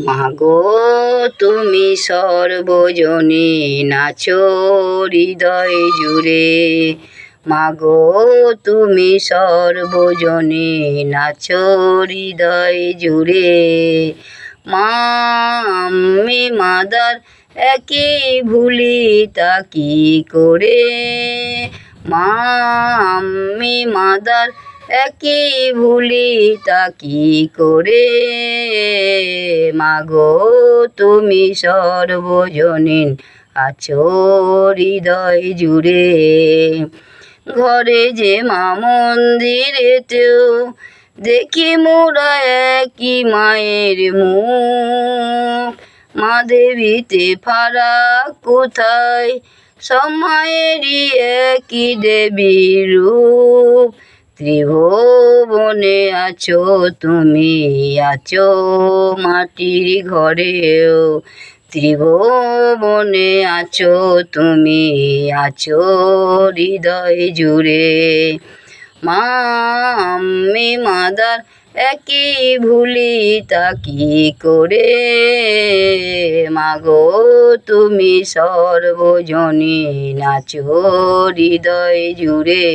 মাগো তুমি সর্বজনে নাচো হৃদয় জুড়ে, মাগো তুমি সর্বজনে নাচো হৃদয় জুড়ে। মা আমি মাদার একই ভুলি তা কি করে, মা আমি মাদার একই ভুলি তা কি করে। মাগো তুমি সর্বজনীন আছো হৃদয় জুড়ে। ঘরে যে মা মন্দিরেতেও দেখি মোরা একই মায়ের মুখ, মা দেবীতে ফারাক কোথায়, সব মায়েরই একই দেবীর রূপ। ত্রিভুবনে আছো তুমি, আছো মাটির ঘরেও, ত্রিভুবনে আছো তুমি, আছো হৃদয় জুড়ে। মা আমি মাদার একই ভুলি তা কি করে, মাগো তুমি সর্বজনীন আছো হৃদয় জুড়ে।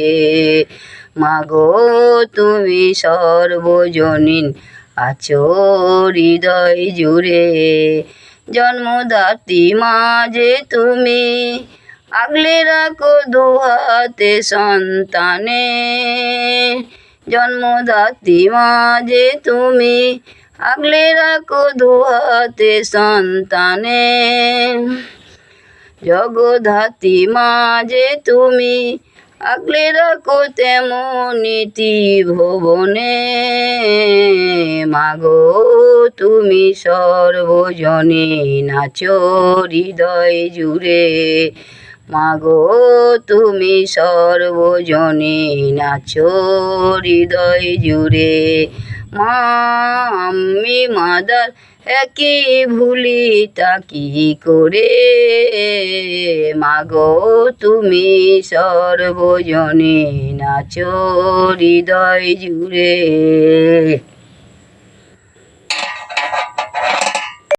মাগো তুমি সর্বজনীন আছো হৃদয় জুড়ে। জন্মদাত্রী মা যে তুমি, আগলে রাখো দুহাতে সন্তানে। জন্মদাত্রী মা যে তুমি, আগলে রাখো দুহাতে সন্তানে। জগদ্ধাত্রী মা যে তুমি, আগলে রাখো তেমনি ত্রিভুবনে। মাগো তুমি সর্বজনীন আছো হৃদয় জুড়ে, মাগো তুমি সর্বজনীন আছো হৃদয় জুড়ে। মা আমি মাদার একই ভুলি তা কি করে, মাগো তুমি সর্বজনীন আছো হৃদয় জুড়ে।